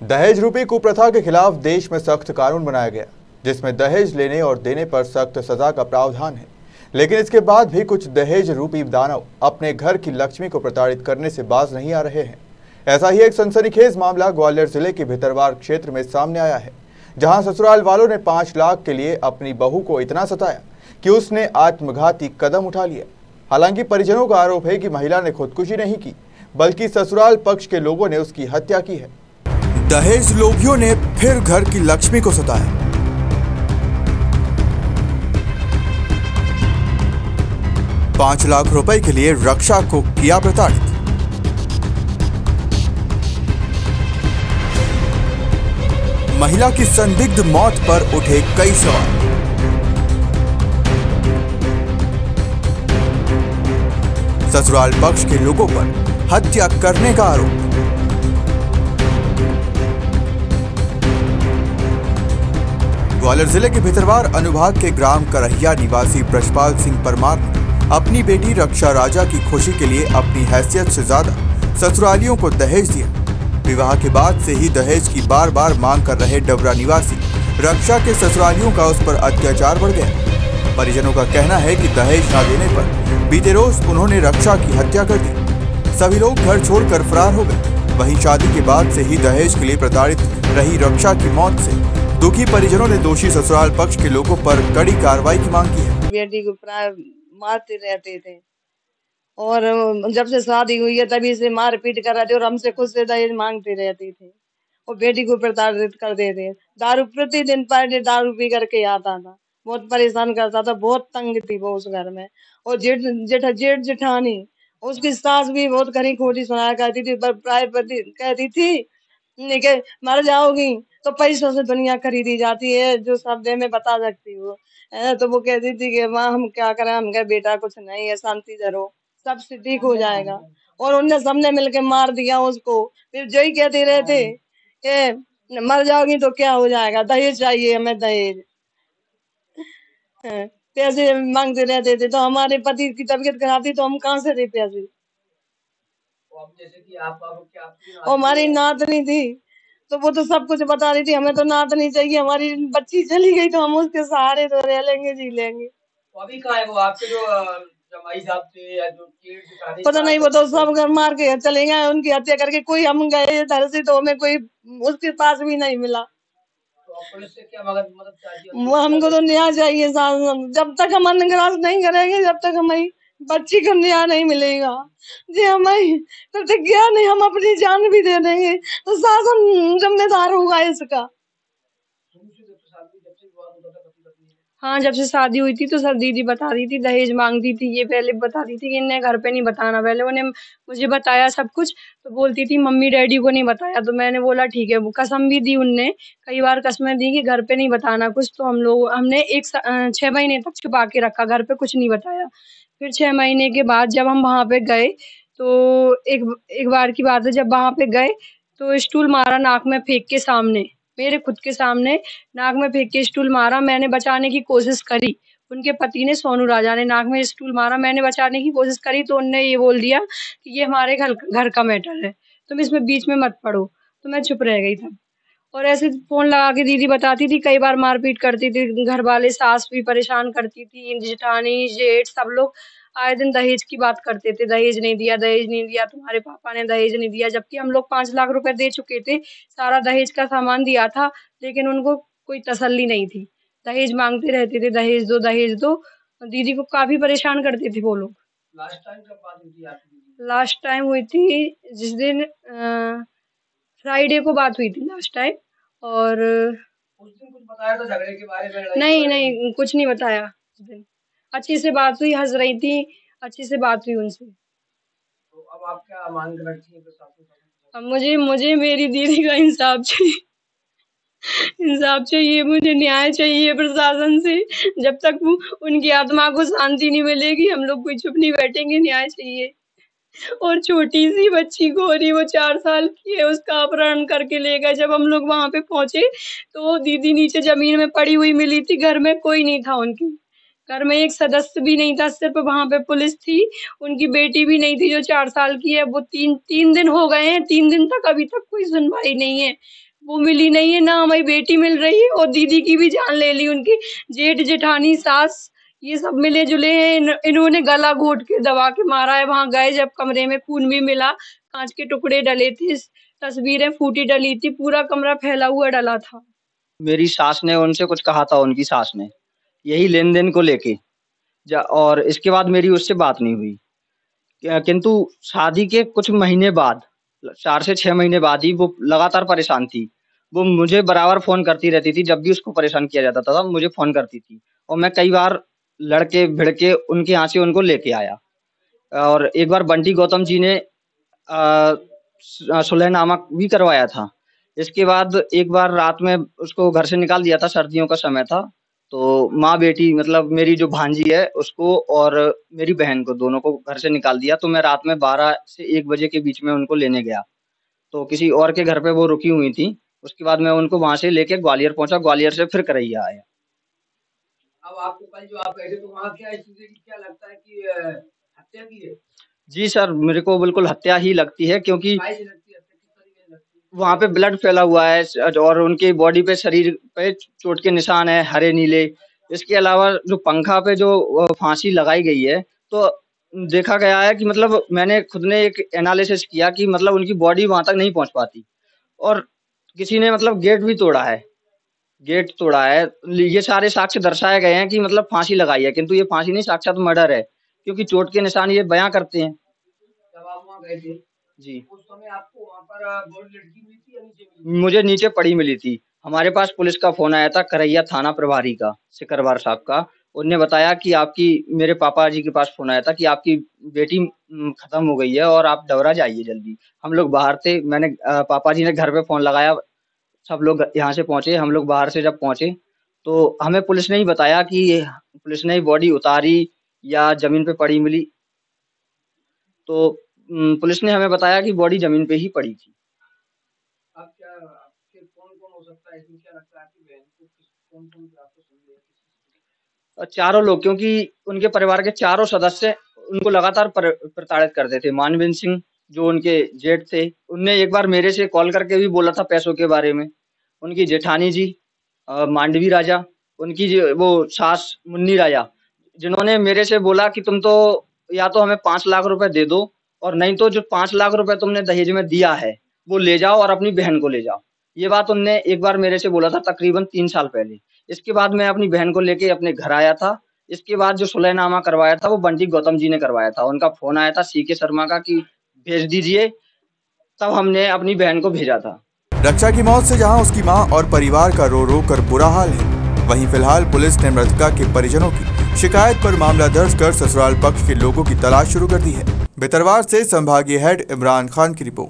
दहेज रूपी कुप्रथा के खिलाफ देश में सख्त कानून बनाया गया, जिसमें दहेज लेने और देने पर सख्त सजा का प्रावधान है। लेकिन इसके बाद भी कुछ दहेज रूपी दानव अपने घर की लक्ष्मी को प्रताड़ित करने से बाज नहीं आ रहे हैं। ऐसा ही एक सनसनीखेज मामला ग्वालियर जिले के भितरवार क्षेत्र में सामने आया है, जहां ससुराल वालों ने 5 लाख के लिए अपनी बहू को इतना सताया कि उसने आत्मघाती कदम उठा लिया। हालांकि परिजनों का आरोप है कि महिला ने खुदकुशी नहीं की, बल्कि ससुराल पक्ष के लोगों ने उसकी हत्या की है। दहेज लोभियों ने फिर घर की लक्ष्मी को सताया। ₹5 लाख के लिए रक्षा को किया प्रताड़ित। महिला की संदिग्ध मौत पर उठे कई सवाल। ससुराल पक्ष के लोगों पर हत्या करने का आरोप। ग्वालियर जिले के भितरवार अनुभाग के ग्राम करहिया निवासी ब्रजपाल सिंह परमार ने अपनी बेटी रक्षा राजा की खुशी के लिए अपनी हैसियत से ज्यादा ससुरालियों को दहेज दिया। विवाह के बाद से ही दहेज की बार बार मांग कर रहे डबरा निवासी रक्षा के ससुरालियों का उस पर अत्याचार बढ़ गया। परिजनों का कहना है कि दहेज न देने पर बीते रोज उन्होंने रक्षा की हत्या कर दी। सभी लोग घर छोड़कर फरार हो गए। वहीं शादी के बाद से ही दहेज के लिए प्रताड़ित रही रक्षा की मौत से दुखी परिजनों ने दोषी ससुराल पक्ष के लोगों पर कड़ी कार्रवाई की मांग की है। बेटी को प्राय मारते रहते थे और जब से शादी हुई है तभी से मार पीट कर रहे थे और हमसे खुद से दहेज मांगते रहते थे और बेटी को प्रताड़ित करते थे। दारू प्रतिदिन पर डे दारू पी करके आता था, बहुत परेशान करता था, बहुत तंग थी वो उस घर में। और जेठ जेठानी उसकी सास भी बहुत खरी खोटी सुनाया करती थी, पर प्राय कहती थी कि मर जाओगी तो पैसों से दुनिया खरीदी जाती है, जो शब्द में बता सकती हो। तो वो कहती थी कि माँ हम क्या करें, हम कहे बेटा कुछ नहीं है, शांति धरो, सब से ठीक हो जाएगा। और उनने सबने मिलके मार दिया उसको। फिर जो ही कहते रहते कि मर जाओगी तो क्या हो जाएगा, दहेज चाहिए हमें, दहेज पैसे मांगते रहते थे। तो हमारे पति की तबीयत खराब थी तो हम कहाँ से दे पैसे। जैसे कि आप और हमारी नातनी थी तो वो तो सब कुछ बता रही थी, हमें तो नातनी चाहिए, हमारी बच्ची चली गई तो हम उसके सहारे तो रह लेंगे, जी लेंगे। तो अभी कहाँ है वो आपके जो जमाई साहब थे या जो पता नहीं, वो तो सब घर मार के चले गए, उनकी हत्या करके। कोई हम गए इधर से तो हमें कोई उसके पास भी नहीं मिला। तो पुलिस से क्या मदद चाहिए? वो हमको तो न्याय चाहिए। जब तक हम अन्नग्रास नहीं करेंगे, जब तक हमारी बच्ची को न्याय नहीं मिलेगा, जी हमारी प्रतिज्ञा नहीं, हम अपनी जान भी दे देंगे तो शासन जिम्मेदार होगा इसका। हाँ, जब से शादी हुई थी तो सब दीदी बता रही थी दहेज मांगती थी। ये पहले बता रही थी कि इन्हें घर पे नहीं बताना, पहले उन्हें मुझे बताया सब कुछ। तो बोलती थी मम्मी डैडी को नहीं बताया। तो मैंने बोला ठीक है। वो कसम भी दी, उनने कई बार कसमें दी कि घर पे नहीं बताना कुछ। तो हमने 6 महीने तक छुपा के रखा, घर पे कुछ नहीं बताया। फिर 6 महीने के बाद जब हम वहां पे गए तो एक बार की बात है, जब वहां पे गए तो स्टूल मारा नाक में फेंक के, सामने मेरे खुद के सामने नाक में फेंक के स्टूल मारा। मैंने बचाने की कोशिश करी, उनके पति ने, सोनू राजा ने, नाक में स्टूल मारा। मैंने बचाने की कोशिश करी तो उनने ये बोल दिया कि ये हमारे घर का मैटर है, तुम इसमें बीच में मत पड़ो। तो मैं चुप रह गई तब। और ऐसे फोन लगा के दीदी बताती थी, कई बार मारपीट करती थी घर वाले, सास भी परेशान करती थी, जेठानी जेठ सब लोग आए दिन दहेज की बात करते थे। दहेज नहीं दिया, दहेज नहीं दिया, तुम्हारे पापा ने दहेज नहीं दिया। जबकि हम लोग 5 लाख रुपए दे चुके थे, सारा दहेज का सामान दिया था, लेकिन उनको कोई तसल्ली नहीं थी। दहेज मांगते रहते थे, दहेज दो दहेज दो। दीदी को काफी परेशान करते थे वो लोग। लास्ट टाइम कब बात हुई थी आपकी? लास्ट टाइम हुई थी जिस दिन फ्राइडे को बात हुई थी लास्ट टाइम। और उस दिन कुछ बताया था झगड़े के बारे में? नहीं, कुछ नहीं बताया उस दिन। अच्छी से बात हुई, हंस रही थी, अच्छी से बात हुई उनसे। तो अब आप क्या मांग रखती हैं प्रशासन से? अब मुझे मेरी दीदी का इंसाफ चाहिए, इंसाफ चाहिए, मुझे न्याय चाहिए प्रशासन से। जब तक उनकी आत्मा को शांति नहीं मिलेगी हम लोग कोई चुप नहीं बैठेंगे, न्याय चाहिए। और छोटी सी बच्ची को, और वो 4 साल की है, उसका अपहरण करके ले गए। जब हम लोग वहां पे पहुंचे तो दीदी नीचे जमीन में पड़ी हुई मिली थी, घर में कोई नहीं था, उनकी घर में एक सदस्य भी नहीं था, सिर्फ वहां पे पुलिस थी। उनकी बेटी भी नहीं थी जो 4 साल की है। वो तीन दिन हो गए हैं, 3 दिन तक अभी तक कोई सुनवाई नहीं है। वो मिली नहीं है, ना हमारी बेटी मिल रही है, और दीदी की भी जान ले ली। उनकी जेठ जेठानी सास ये सब मिले जुले हैं। इन्होंने गला घोट के दबा के मारा है। वहां गए जब कमरे में खून भी मिला, कांच के टुकड़े डले थे, तस्वीरें फूटी डली थी, पूरा कमरा फैला हुआ डला था। मेरी सास ने उनसे कुछ कहा था, उनकी सास ने, यही लेन देन को लेके, और इसके बाद मेरी उससे बात नहीं हुई। किंतु शादी के कुछ महीने बाद, 4 से 6 महीने बाद ही वो लगातार परेशान थी। वो मुझे बराबर फ़ोन करती रहती थी, जब भी उसको परेशान किया जाता था मुझे फ़ोन करती थी, और मैं कई बार लड़के भिड़ के उनके यहाँ से उनको लेके आया। और एक बार बंटी गौतम जी ने सुलहनामा भी करवाया था। इसके बाद एक बार रात में उसको घर से निकाल दिया था, सर्दियों का समय था, तो माँ बेटी मतलब मेरी जो भांजी है उसको और मेरी बहन को, दोनों को घर से निकाल दिया। तो मैं रात में 12 से 1 बजे के बीच में उनको लेने गया, तो किसी और के घर पे वो रुकी हुई थी। उसके बाद मैं उनको वहां से लेके ग्वालियर पहुंचा, ग्वालियर से फिर करैया आया। अब आपको कल जो आप गए थे तो वहाँ क्या स्थिति, क्या लगता है कि हत्या की है? जी सर, मेरे को बिल्कुल हत्या ही लगती है, क्योंकि काहे से लगती है, किस तरीके से लगती है? वहाँ पे ब्लड फैला हुआ है और उनकी बॉडी पे, शरीर पे चोट के निशान है हरे नीले। इसके अलावा जो पंखा पे जो फांसी लगाई गई है, तो देखा गया है कि मतलब मैंने खुद ने एक एनालिसिस किया कि मतलब उनकी बॉडी वहां तक नहीं पहुंच पाती, और किसी ने मतलब गेट भी तोड़ा है, गेट तोड़ा है। ये सारे साक्ष्य दर्शाए गए हैं कि मतलब फांसी लगाई है, किंतु ये फांसी नहीं, साक्षात मर्डर है, क्योंकि चोट के निशान ये बयां करते हैं। जब आप वहाँ गए थे जी, उस समय आपको वहाँ पर बॉडी लड़की मिली थी या नीचे मिली थी? मुझे नीचे पड़ी मिली थी। हमारे पास पुलिस का फोन आया था, करैया थाना प्रभारी का, सिकरवार साहब का। उनने बताया कि आपकी, मेरे पापा जी के पास फोन आया था कि आपकी बेटी खत्म हो गई है और आप डबरा जाइए जल्दी। हम लोग बाहर थे, मैंने पापा जी ने घर पे फोन लगाया, सब लोग यहाँ से पहुंचे। हम लोग बाहर से जब पहुंचे तो हमें पुलिस ने ही बताया कि पुलिस ने बॉडी उतारी या जमीन पे पड़ी मिली। तो पुलिस ने हमें बताया कि बॉडी जमीन पे ही पड़ी थी। अब क्या आपके कौन-कौन हो सकता है, इसमें क्या लगता है आपकी बहन को, कौन-कौन आपको संदेह है? चारों लोग, क्योंकि उनके परिवार के चारों सदस्य उनको लगातार प्रताड़ित करते थे। मानवीन सिंह जो उनके जेठ थे, उनने एक बार मेरे से कॉल करके भी बोला था पैसों के बारे में। उनकी जेठानी जी मांडवी राजा, उनकी जो वो सास मुन्नी राजा, जिन्होंने मेरे से बोला कि तुम तो या तो हमें 5 लाख रुपए दे दो, और नहीं तो जो 5 लाख रुपए तुमने दहेज में दिया है वो ले जाओ और अपनी बहन को ले जाओ। ये बात उनने एक बार मेरे से बोला था, तकरीबन 3 साल पहले। इसके बाद मैं अपनी बहन को लेके अपने घर आया था। इसके बाद जो सुलहनामा करवाया था वो बंटी गौतम जी ने करवाया था। उनका फोन आया था सीके शर्मा का कि भेज दीजिए, तब हमने अपनी बहन को भेजा था। रक्षा की मौत से जहां उसकी मां और परिवार का रो रो कर बुरा हाल है, वहीं फिलहाल पुलिस ने मृतका के परिजनों की शिकायत पर मामला दर्ज कर ससुराल पक्ष के लोगों की तलाश शुरू कर दी है। भितरवार से संभागीय हेड इमरान खान की रिपोर्ट।